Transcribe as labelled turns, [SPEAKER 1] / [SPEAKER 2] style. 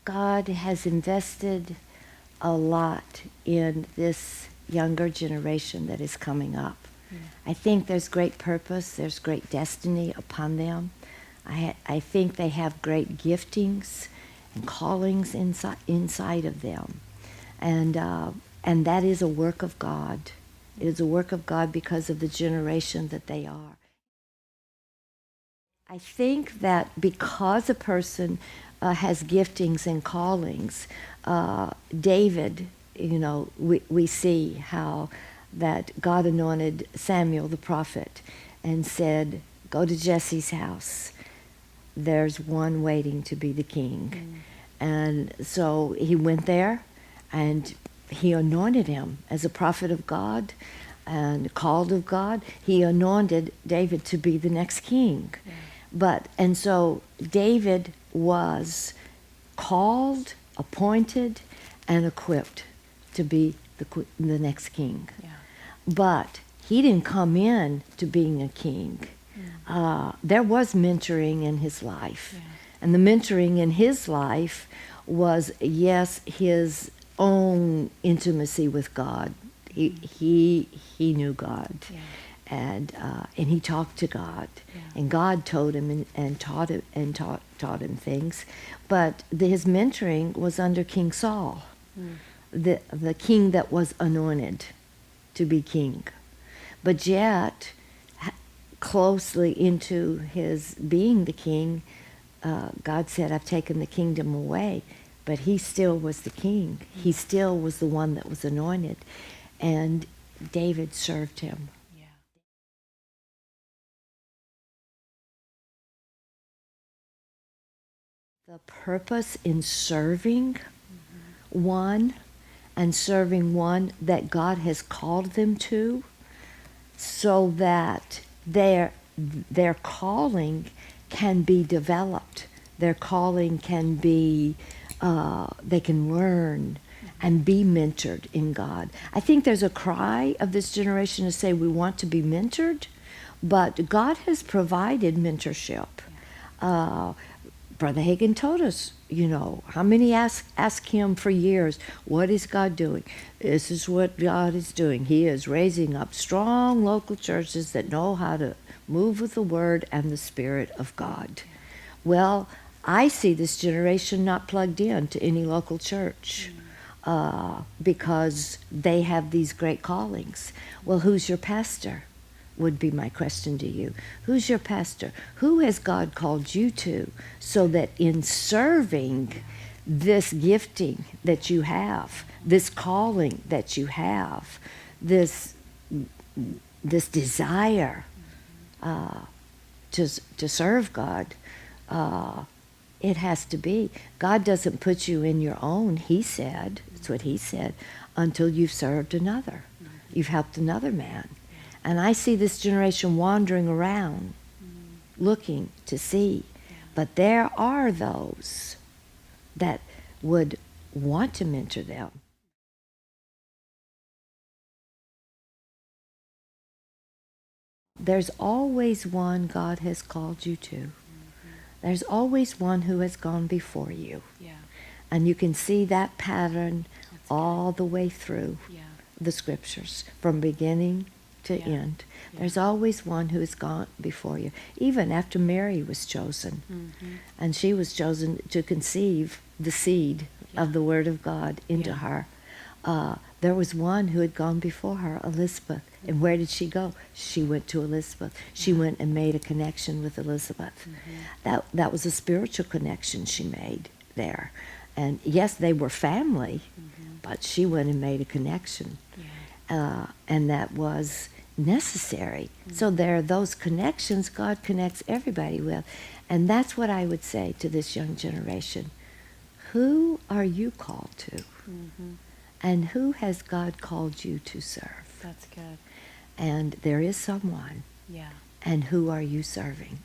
[SPEAKER 1] God has invested a lot in this younger generation that is coming up. I think there's great purpose, there's great destiny upon them. I think they have great giftings and callings inside of them. And that is a work of God. It is a work of God because of the generation that they are. I think that because a person has giftings and callings, David, we see how that God anointed Samuel the prophet and said, go to Jesse's house. There's one waiting to be the king. And so he went there and he anointed him as a prophet of God and called of God. He anointed David to be the next king. And so David was called, appointed, and equipped to be the next king. But he didn't come in to being a king. There was mentoring in his life. And the mentoring in his life was, yes, his own intimacy with God. He knew God. And he talked to God, and God told him and taught him things. But his mentoring was under King Saul, the king that was anointed to be king. But yet, closely into his being the king, God said, "I've taken the kingdom away," but he still was the king. He still was the one that was anointed, and David served him. The purpose in serving one and serving one that God has called them to, so that their calling can be developed. Their calling can be, they can learn and be mentored in God. I think there's a cry of this generation to say we want to be mentored, but God has provided mentorship. Brother Hagin told us, how many ask him for years, what is God doing? This is what God is doing. He is raising up strong local churches that know how to move with the Word and the Spirit of God. Well, I see this generation not plugged in to any local church because they have these great callings. Well, who's your pastor? Would be my question to you. Who's your pastor? Who has God called you to, so that in serving this gifting that you have, this calling that you have, this desire to serve God, it has to be. God doesn't put you in your own, he said, that's what he said, until you've served another. You've helped another man. And I see this generation wandering around, looking to see. But there are those that would want to mentor them. There's always one God has called you to. There's always one who has gone before you. And you can see that pattern all the way through the scriptures, from beginning to end. There's always one who has gone before you. Even after Mary was chosen, and she was chosen to conceive the seed of the Word of God into her, there was one who had gone before her, Elizabeth. And where did she go? She went to Elizabeth. She went and made a connection with Elizabeth. That was a spiritual connection she made there. And yes, they were family, but she went and made a connection. And that was necessary. So there are those connections God connects everybody with. And that's what I would say to this young generation. Who are you called to? And who has God called you to serve?
[SPEAKER 2] That's good.
[SPEAKER 1] And there is someone. And who are you serving?